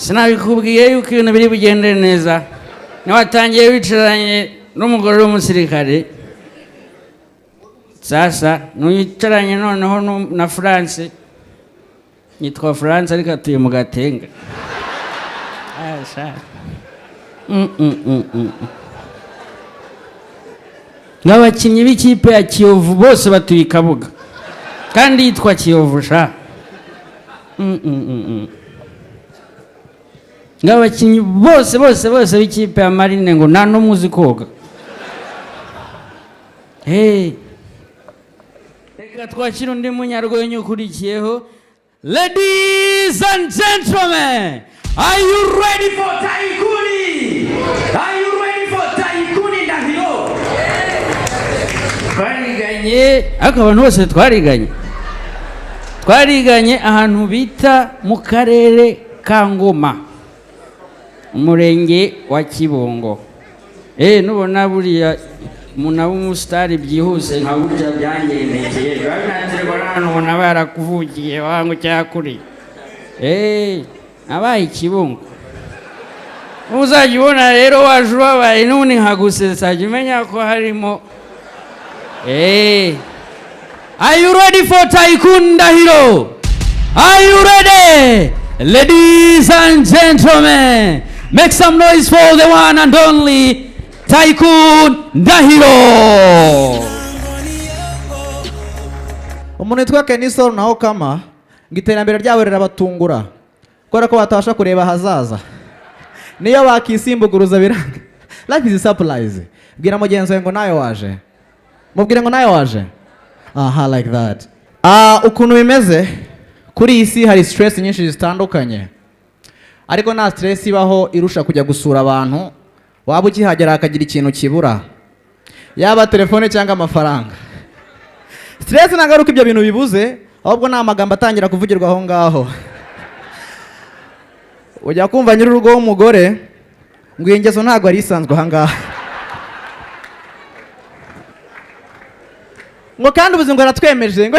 sinabikubwiye yuko ibintu biri bugende neza niwatangiye wicaranye n'umugore w'umusirikare sasa nuyicaranye noneho na France nitwa France ariko atuye mu Gatenga n'abakinnyi b'ikipe ya Kiyovu bose batuye i Kabuga kandi yitwa Kiyovu sha n'abakinnyi bose b'ikipe ya Marine ngo nta n'umuzi koga reka twakira undi munyarwenya ukurikiyeho. Ladies and gentlemen, are you ready for Taikun? Are you ready for Taikun Ndahiro? Twariganye, ariko abantu bose twariganye ahantu bita mu karere ka Ngoma, umurenge wa Kibungo. Nubona buriya umuntu w'umusitari byihuse nka burya byangendekeye babinatirwa n'abantu barakuvugiye wangu cyakuri abaye Kibungo uzajya ubona rero waje ubabaye n'ubundi nkagusetsa jya umenya ko harimo Are you ready for Taikun Ndahiro? Are you ready? Ladies and gentlemen, make some noise for the one and only Taikun Ndahiro. Umuntu witwa Kenisoro naho kama ngiterambere ryabo rirabatungura kubera ko batabasha kureba hazaza niyo bakisimbuguruza biranga. Life is a surprise. Bwira mugenzi wawe ngo nawe waje. Mubwire ngo nawe waje. Aha, like that. Ukuntu bimeze kuri isi hari stress nyinshi zitandukanye. Ariko nta stress ibaho irusha kujya gusura abantu. Waba ukihagera akagira ikintu kibura, yaba telefone cyangwa amafaranga. Stress nagaruka ibyo bintu bibuze, ahubwo nta magambo atangira kuvugirwa aho ngaho. Ujya kumva nyir'urugo w'umugore ngo ingeso ntago ari isanzwe aha ngaha. Ngo kandi ubuzima aratwemeje ngo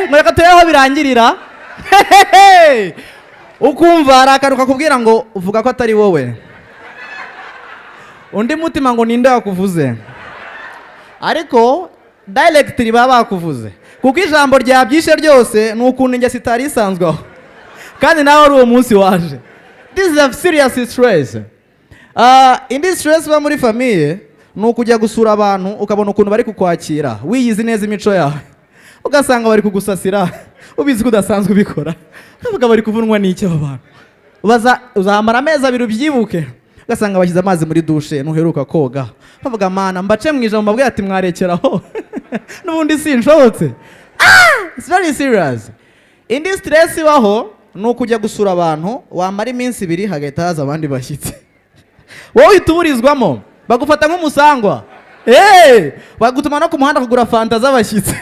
ngo reka turebe aho birangirira. Ukumva arakaruka kubwira ngo uvuga ko atari wowe. Undi mutima ngo ninde wakuvuze, ariko directly baba bakuvuze kuko ijambo ryabyishe ryose nukuntu inge sitari isanzweho kandi nawe ari uwo munsi waje. This is a serious stress. In this stress ba muri famille nukujya gusura abantu ukabona ukuntu bari kukwakira wiyizi neza imico yawe ugasanga bari kugusasira ubizi kudasanzwe ubikora ukavuga bari kuvunwa n'icyo abantu uzahamara amezi abiri ubyibuke ugasanga bashyize amazi muri dushe ntuheruka koga bavuga mana mbace mu ijambo mbabwira ati mwarekeraho n'ubundi sinshobotse. It's very serious. Indi stress ibaho nukujya gusura abantu wamara iminsi ibiri hagahita haza abandi bashyitsi wowe ituburizwamo bagufata nk'umusangwa bagutuma no ku muhanda kugura fanta z'abashyitsi.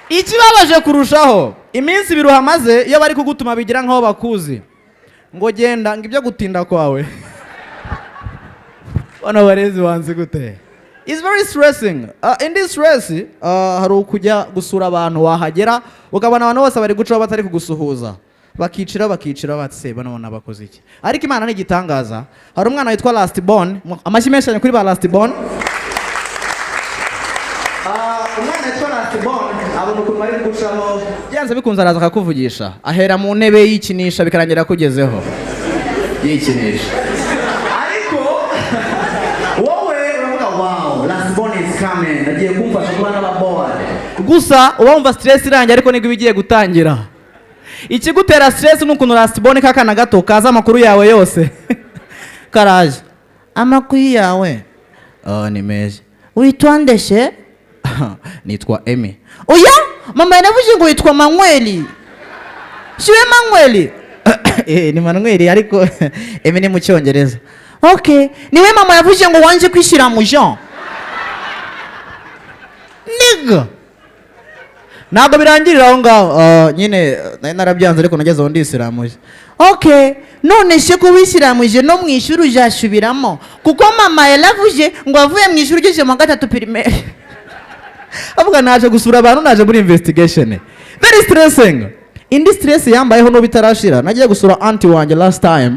Ikibabaje kurushaho iminsi ibiri uhamaze iyo bari kugutuma bigira nk'aho bakuzi ngo genda ngo ibyo gutinda kwawe bana barezi wanze gute. It's very stressing. In this stress hari ukujya gusura abantu wahagera ukabona abantu bose bari gucaho batari kugusuhuza bakicira batse banabona bakoze iki. Ariko Imana ni igitangaza. Hari umwana witwa Last Born, amashyi menshi kuri ba Last Born. Umwana witwa Last Born abona ukuntu bari gucaho byanze bikunze araza akakuvugisha ahera mu ntebe yikinisha bikarangira kugezeho yikinisha. Ariko wowe uravuga wow, Last Born is coming, nagiye kumfasha kuba n'ababone. Gusa uba wumva stress irangiye ariko nibwo bigiye gutangira. Ikigutera stress nukuntu Last Born kakana gato kaza amakuru yawe yose karaje. Amakuru yawe ni meza. Witwa ndeshe? Nitwa Emi. Oya, mama yanavuze ngo witwa Manweli. Siwe Manweli? Ni Manweli ariko Emi ni mu Cyongereza. Okay, niwe mama yavuze ngo wanje kwishira mu Jean. Nigga. Ntabwo birangirira aho ngaho. Nyine narabyanze ariko nageze aho ndisiramuje. Okay, none se ko wisiramuje no mu ishuri ujashubiramo kuko mama yaravuze ngo avuye mu ishuri ugeze mu gatatu primaire. avuga naje gusura abantu, naje muri investigation. Very stressing. Indi stress yambayeho no bitarashira, nagiye gusura auntie wanjye last time.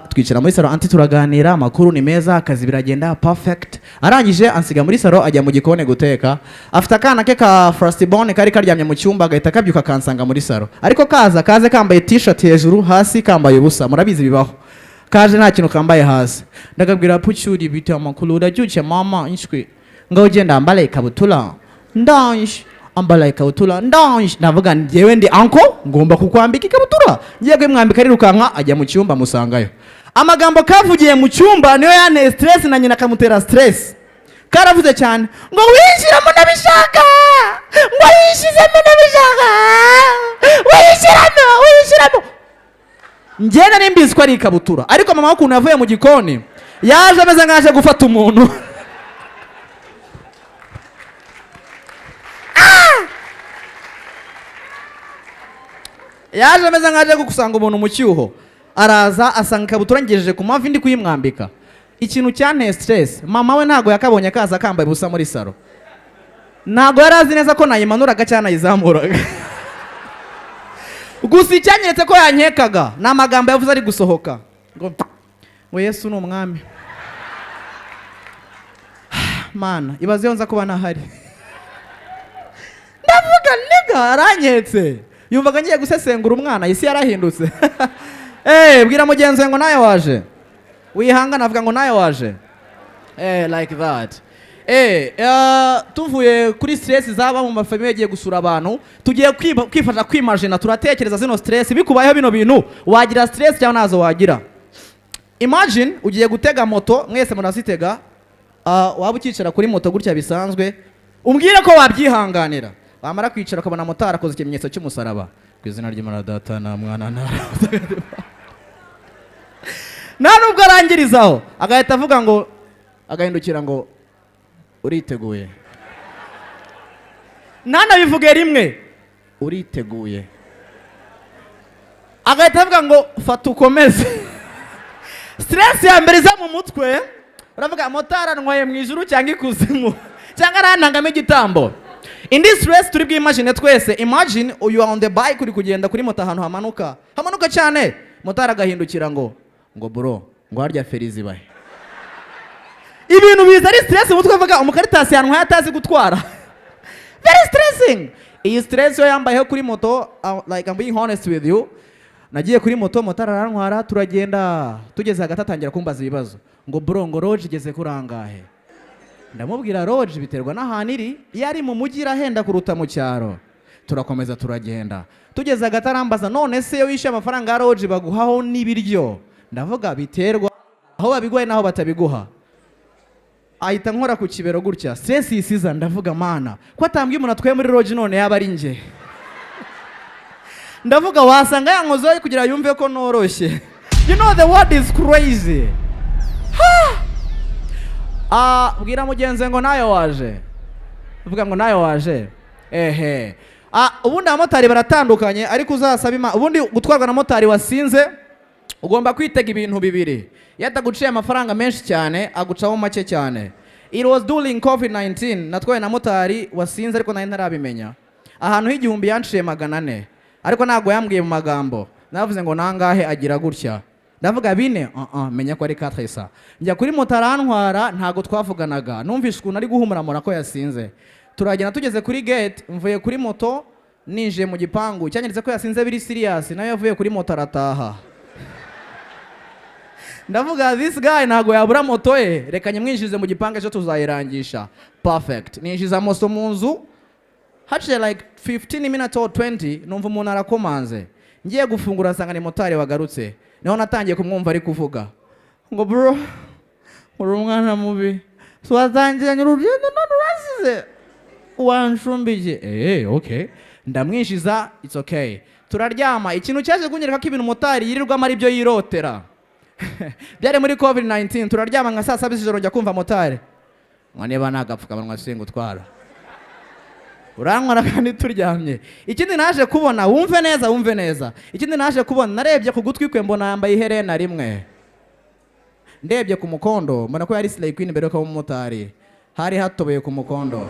Twicara muri salo, auntie turaganira, amakuru ni meza, akazi biragenda perfect. Arangije ansiga muri salo ajya mu gikoni guteka. Afite akana ke ka firstborn kari karyamye mu cyumba, agahita kabyuka kansanga muri salo. Ariko kaze kambaye t-shirt hejuru, hasi kambaye ubusa. Murabizi bibaho. Kaje nta kintu kambaye hasi. Ndakabwira pucyuri bita amakuru, uracyuke mama inshwi. Ngo ugenda ambale ikabutura. Ndansh. Ambala ikabutura. Ndansh. Navuga njyewe ndi uncle, ngomba kukwambika ikabutura. Ngiye kwimwambika rirukanka ajya mu cyumba musangayo. Amagambo kavugiye mu cyumba niyo yane stress na nyina kamutera stress. Karavuze cyane ngo wishyiramo nabishaka. Ngo yishizemo nabishaka. Wishyiramo. Njye nari mbizi ko ari ikabutura, ariko mama wakuntu yavuye mu gikoni yaje ameze nkaje gufata umuntu. Yaje ameze nkaje gusanga umuntu mu cyuho, araza asanga ikabutura ngejeje ku mavi ndi kuyimwambika. Ikintu cyanteye stress, mama we ntago yakabonye kaza kambaye busa muri salo, ntago yarazi neza ko nayimanuraga cyane ayizamuraga. Gusa icyanyetse ko yankekaga ni amagambo yavuze ari gusohoka ngo Yesu ni umwami. Mana ibaze yo nza kuba nahari. Ndavuga niga aranyetse, yumvaga ngiye gusesengura umwana, isi yarahindutse. Bwira mugenzi ngo nayo waje, wihangana avuga ngo nayo waje. Like that. Tuvuye kuri stress zaba mu mafamiye yagiye gusura abantu, tugiye kwifasha kwimagine, turatekereza zino stress bikubayeho bino bintu, wagira stress cyangwa nazo wagira. Imagine ugiye gutega moto, mwese murazitega, waba ukicara kuri moto gutya bisanzwe, umbwire ko wabyihanganira. Wamara kwicara ukabona motari akoze ikimenyetso cy'umusaraba, ku izina ry'Imana Data na Mwana na nta nubwo arangirizaho, agahita avuga ngo, agahindukira ngo uriteguye. Nanabivuge rimwe, uriteguye. Agahita avuga ngo fata ukomeze. Stress ya mbere za mu mutwe, uravuga motari antwaye mu ijuru cyangwa ikuzimu, cyangwa arantangamo igitambo. Indi stress turi bwimagine twese, imagine you are on the bike uri kugenda kuri moto ahantu hamanuka cyane, motari agahindukira ngo bro, ngo harya ferizi bahe. Ibintu biza ari stress mutwe, avuga umukaritasi yantwaye atazi gutwara. Very stressing. Iyi stress yo yambayeho kuri moto, like I'm being honest with you. Nagiye kuri moto, motari arantwara, turagenda, tugeze hagati atangira kumbaza ibibazo. Ngo bro, ngo road igeze kurangahe? Ndamubwira road biterwa n'ahantu iri, iyo ari mu mujyi irahenda kuruta mu cyaro. Turakomeza turagenda. Tugeze hagati arambaza none se iyo wishe amafaranga ya road baguhaho n'ibiryo? Ndavuga biterwa aho babiguhaye naho batabiguha. Ahita nkora ku kibero gutya, stress isiza, ndavuga mana ko atambwiye umuntu atwaye muri road none yaba ari nje. Ndavuga wasanga yankozoye kugira yumve ko noroshye. You know the word is crazy. Bwira mugenzi ngo nayo waje. Uvuga ngo nayo waje. Ubundi abamotari baratandukanye, ariko uzasaba ubundi gutwarwa na motari wasinze ugomba kwitega ibintu bibiri. Yataguciye amafaranga menshi cyane, agucaho make cyane. It was during COVID-19, natwaye na motari wasinze ariko nari ntarabimenya. Ahantu h'igihumbi yanciye 400, ariko ntago yambwiye mu magambo. Navuze ngo nangahe agira gutya. Ndavuga bine, menya ko ari 400. Njya kuri moto arantwara, ntago twavuganaga. Numvishe ukuntu ari guhumuramura ko yasinze. Turagenda tugeze kuri gate, mvuye kuri moto nije mu gipangu. Cyanyeretse ko yasinze biri serious, nayo yavuye kuri moto arataha. Ndavuga this guy ntago yabura moto ye, reka nyamwinjize mu gipangu ejo tuzayirangisha. Perfect. Ninjiza moto mu nzu, haciye like 15 minutes or 20, numva umuntu arakomanze. Ngiye gufungura nsanga ni motari wagarutse. Niho natangiye kumwumva ari kuvuga ngo bro, uri umwana mubi, twatangiranye urugendo none urasize wanshumbiye. Okay. Ndamwishiza, it's okay. Turaryama. Ikintu cyaje kunyereka ko ibintu motari yirirwamo ari byo yirotera. Byari muri COVID-19, turaryama nka saa 7 z'ijoro njya kumva motari ngo niba nagapfukamanwa singa utwara. Urankora kandi turyamye. Ikindi naje kubona, wumve neza. Ikindi naje kubona, narebye ku gutwi kwe mbona yambaye iherena rimwe. Ndebye ku mukondo mbona ko yari slay queen mbere ko umumotari. hari hatobeye ku mukondo.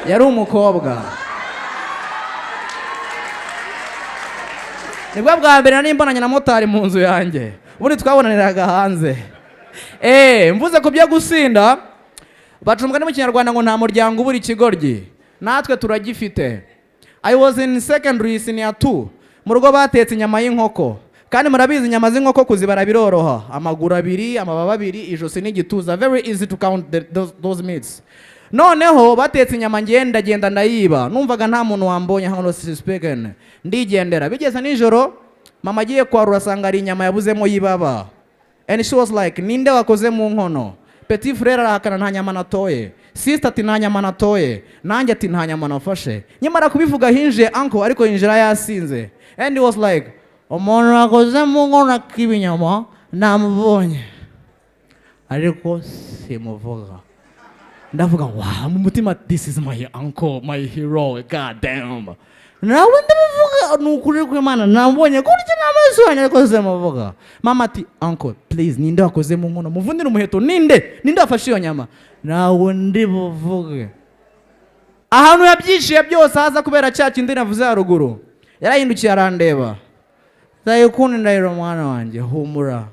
Yari umukobwa. Nibwo bwa mbere nari mbonanye na motari mu nzu yanjye. Ubundi twabonaniraga hanze. Mvuze ku byo gusinda, bacumbwa mu Kinyarwanda ngo nta muryango ubura ikigoryi. Natwe turagifite. I was in secondary senior 2. Mu rugo batetse inyama y'inkoko. Kandi murabizi inyama z'inkoko kuzibara biroroha. Amaguru abiri, amababa abiri, ijosi n'igituza. Very easy to count those meats. Noneho batetse inyama ngenda ndayiba. Numvaga nta muntu wambonye hano speaking. Ndigendera. Bigeze nijoro, mama agiye kwarura asanga ari inyama yabuzemo yibaba. And she was like, ninde wakoze mu nkono? Petit frère arahakana nta nyama natoye. Sister ati nta nyama natoye. Nanjye ati nta nyama nafashe. Nyamara kubivuga hinje uncle ariko hinjira yasinze. And he was like, umuntu wakoze mu nkono akiba inyama namubonye. Ariko simuvuga. Ndavuga wow, mu mutima this is my uncle, my hero, god damn. Nawe ndavuga nukuri ko Imana nambonye kurya n'amaso yanjye ariko simuvuga. Mama ati uncle please ninde wakoze mu nkono muvundire umuheto ninde afashe iyo nyama. Nawe ndibuvuge. Ahantu yabyishiye byose haza kubera cya kindi navuze haruguru. Yarahindukiye arandeba. Taikun Ndahiro mwana wanjye humura.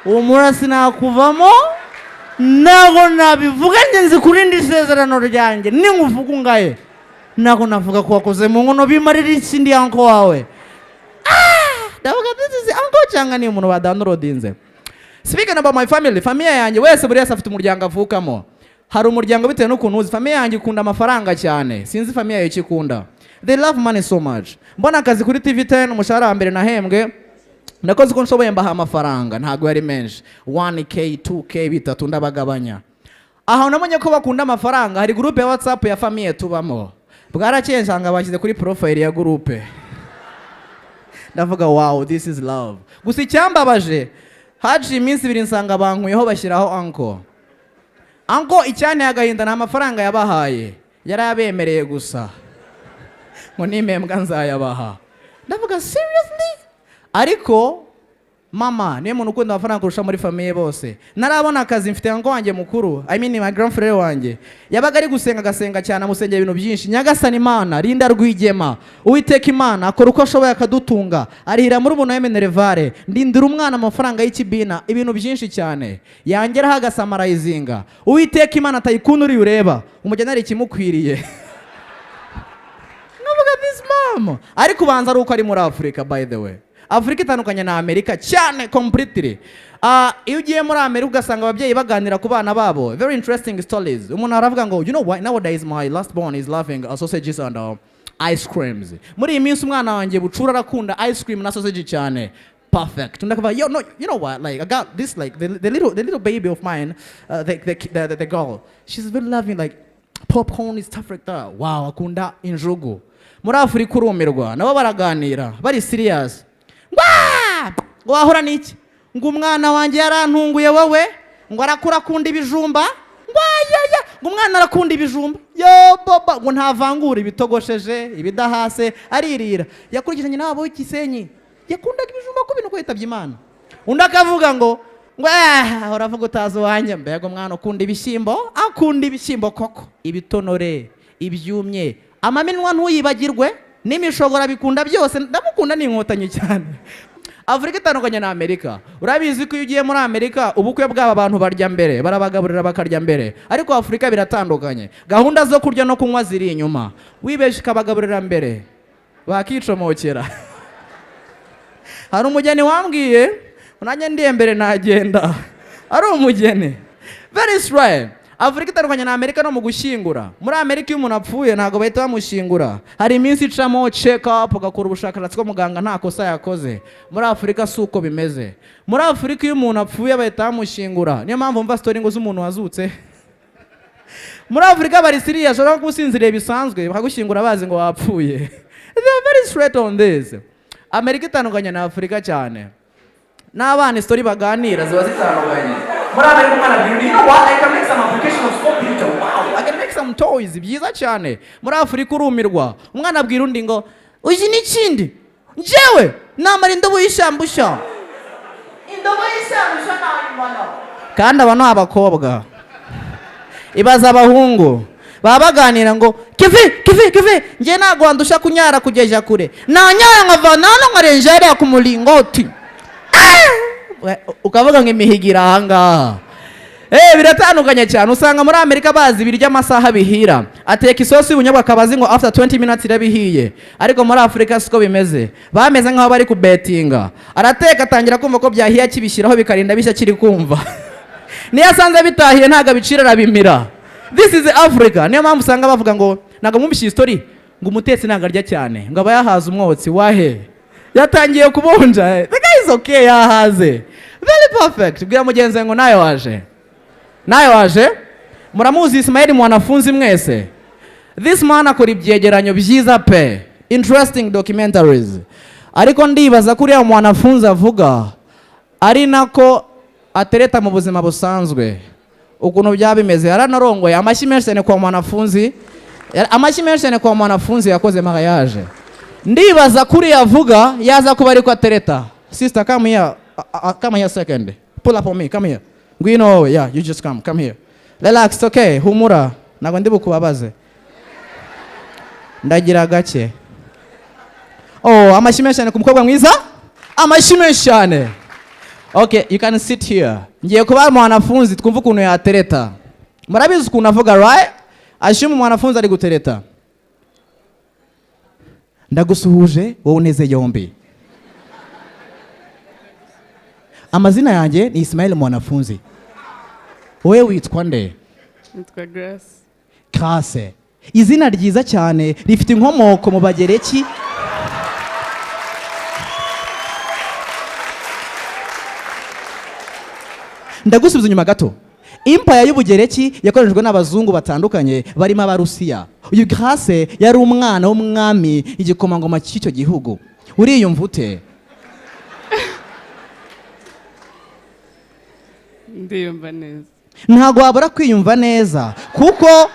Humura sinakuvamo. Nago nabivuga ngenzi kurindi isezerano ryanjye ninkuvuga ungaye. Nago navuga ko wakoze mu nkono bimarira ikindi yanko wawe. Ndavuga this is uncle cyangwa ni umuntu badownloadinze. Speaking about my family, family yanjye wese buri wese afite umuryango avukamo. Hari umuryango bitewe n'ukuntu uzi. Family yanjye ikunda amafaranga cyane. Sinzi family yayo ikikunda. They love money so much. Mbona akazi kuri TV10 umushahara wa mbere nahembwe. Nakoze ko nshoboye mbaha amafaranga ntago yari menshi. 1k 2k bitatu ndabagabanya. Aho namenye ko bakunda amafaranga hari groupe ya WhatsApp ya famille tubamo. Bwarakeye nsanga bashyize kuri profile ya groupe. Ndavuga wow this is love. Gusa icyambabaje haje iminsi 2 nsanga bankuyeho bashyiraho uncle. Uncle icyane agahinda na mafaranga yabahaye. Yarabemereye gusa. Ngo nimembwa nzayabaha. Ndavuga seriously? Ariko mama niye muntu ukunda amafaranga kurusha muri famille bose. Narabona akazi mfite ngo wanjye mukuru, I mean my grandfriend wanjye. Yabaga ari gusenga gasenga cyane amusengera ibintu byinshi. Nyagasani Imana rinda rwigema. Uwiteka Imana akora uko ashoboye akadutunga. Arihira muri umuntu w'Emenerevare. Ndindira umwana amafaranga y'ikibina ibintu byinshi cyane. Yangeraho agasamarayizinga. Uwiteka Imana Taikun uri ureba. Umugenera ikimukwiriye. Navuga this mom. Ariko ubanza ari uko ari muri Africa by the way. Afrika itandukanye na Amerika cyane completely. Iyo ugiye muri Amerika ugasanga ababyeyi baganira ku bana babo. Very interesting stories. Umuntu aravuga ngo you know what nowadays my last born is loving sausages and ice creams. Muri iyi minsi umwana wanjye bucura arakunda ice cream na sausage cyane. Perfect. Ndakavuga yo no you know what like I got this like the little baby of mine the girl. She's very loving like popcorn is stuff like that. Wow akunda injugu. Muri Afrika urumirwa nabo baraganira bari serious. Ngo wahora niki ngo umwana wanjye yarantunguye wowe ngo arakura kunda ibijumba ngo ayaya ngo umwana arakunda ibijumba yo baba ngo ntavangura ibitogosheje ibidahase aririra yakurikiranye nabo w'ikisenyi yakundaga ibijumba ko bintu ko yitabye Imana undi akavuga ngo uravuga utazo wanjye mbega umwana ukunda ibishyimbo akunda ibishyimbo koko ibitonore ibyumye amaminwa ntuyibagirwe n'imishogora bikunda byose ndamukunda n'inkotanyi cyane. Afrika itandukanye na Amerika. Urabizi ko iyo ugiye muri Amerika ubukwe bw'aba abantu barya mbere barabagaburira bakarya mbere. Ariko Afrika biratandukanye. Gahunda zo kurya no kunywa ziri inyuma. Wibeshe kabagaburira mbere bakicomokera. Hari umugeni wambwiye nanjye ndiye mbere nagenda. Ari umugeni. Very straight. Afrika itandukanye na Amerika no mu gushyingura. Muri Amerika iyo umuntu apfuye ntago bahita bamushyingura. Hari iminsi icamo check up ugakora ubushakashatsi ko muganga nta kosa yakoze. Muri Afrika suko bimeze. Muri Afrika iyo umuntu apfuye bahita bamushyingura. Niyo mpamvu mva story ngo z'umuntu wazutse. Muri Afrika bari serious no gusinziriye bisanzwe bakagushyingura bazi ngo wapfuye. They are very straight on this. Amerika itandukanye na Afrika cyane. N'abana story baganira ziba zitandukanye. Muri Amerika umwana bwira you know what I can make some application of sport picture. Wow, I can make some toys byiza cyane. Muri Afrika urumirwa. Umwana bwira undi ngo uzi n'ikindi. Njyewe namara indobo y'ishambusha. indobo y'isano nawe mbona kandi aba ni abakobwa ibaza abahungu baba baganira ngo kivi njye ntabwo wandusha kunyara kugeja kure nanyara nkavana hano nkarenja hariya ku muringoti ukavuga ngo imihigira ahangaha biratandukanye cyane usanga muri Amerika bazi ibiryo amasaha bihira ateka isosi y'ubunyobwa akabazi ngo after 20 minutes irabihiye ariko muri Afrika siko bimeze bameze nk'aho bari kubetinga arateka atangira kumva ko byahiye kibishyiraho bikarinda bishya kiri kumva niyo asanze bitahiye ntago abicira arabimira. This is Africa. Niyo mpamvu usanga bavuga ngo naga mwumvise story ngo umutetsi ntago arya cyane ngo aba yahaza umwotsi wahe yatangiye kubonja the guy is okay yahaze very perfect. Bwira mugenzi ngo nayo waje muramuzi Ismail mwanafunzi mwese. This man akora ibyegeranyo byiza pe interesting documentaries ariko ndibaza kuri ya mwanafunzi avuga ari nako atereta mu buzima busanzwe ukuntu byabimeze yaranarongoye amashyi menshi cyane kwa mwanafunzi yakoze mariage. Ndibaza kuri yavuga yaza kuba ariko atereta. Sister come here second, pull up on me, come here. Ngwino, yeah, you just come here, relax, okay, humura ntabwo ndi bukubabaze ndagira gake. Amashyi menshi cyane ku mukobwa mwiza, amashyi menshi cyane. Okay, you can sit here. Ngiye kuba mwanafunzi twumva ukuntu yatereta. Murabizi ukuntu avuga right? Ashyumu mwanafunzi ari gutereta. Ndagusuhuje wowe uneze yombi. Amazina yanjye ni Ismail mwanafunzi. Wowe witwa nde? Nitwa Grace. Grace. Izina ryiza cyane rifite inkomoko mu Bagereki. Ndagusubiza inyuma gato. Empire y'Ubugereki yakoreshejwe n'abazungu batandukanye barimo abarusiya. Uyu Grace yari umwana w'umwami igikomangoma cy'icyo gihugu. Uriyumva ute? Ndiyumva neza. Ntago wabura kwiyumva neza kuko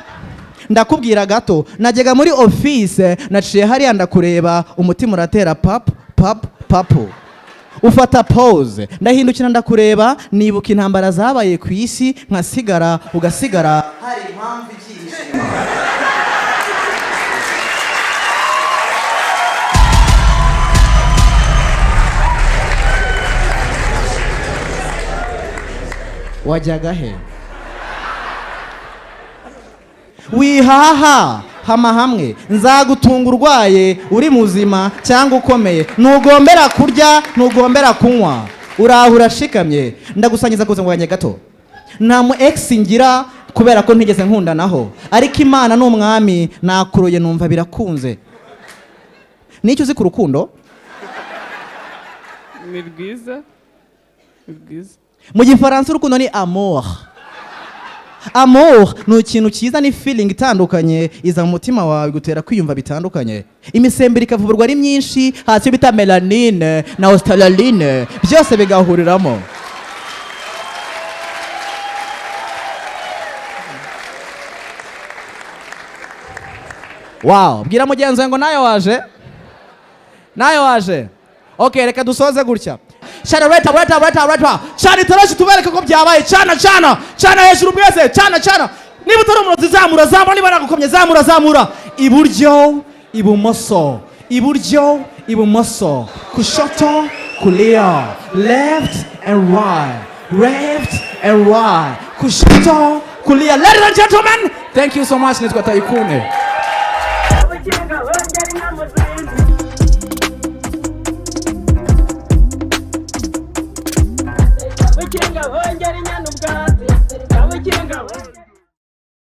ndakubwira gato najyaga muri office naciye hariya ndakureba umutima uratera papu ufata pause ndahindukira ndakureba nibuka intambara zabaye ku isi nkasigara ugasigara hari impamvu icyishimo. Wajyaga he? Wihaha hama hamwe nzagutunga urwaye uri muzima cyangwa ukomeye ntugombera kurya ntugombera kunywa urahura shikamye ndagusangiza kuze ngo gato nta mu ex ngira kubera ko ntigeze nkunda naho ariko Imana n'umwami nakuroye numva birakunze. Nicyo uzi ku rukundo? Ni rwiza. Mu gifaransa urukundo ni amour. Amour ni ikintu cyiza, ni feeling itandukanye iza mu mutima wawe gutera kwiyumva bitandukanye. Imisembero ikavurwa ari myinshi, hasi bita melanine na ostalaline byose bigahuriramo. Wow, bwira mugenzi ngo nayo waje. Okay, reka dusoze gutya. Chana reta. Chana itarashi tubereke ko byabaye. Chana hejuru mwese. Chana. Niba utari umurozi zamura. Niba nagukomye zamura. Iburyo, ibumoso. Kushoto, kulia. Left and right. Kushoto, kulia. Ladies and gentlemen, thank you so much. Nitwa Taikun. Kabukinga hongera inyana ubwatsi, kabukinga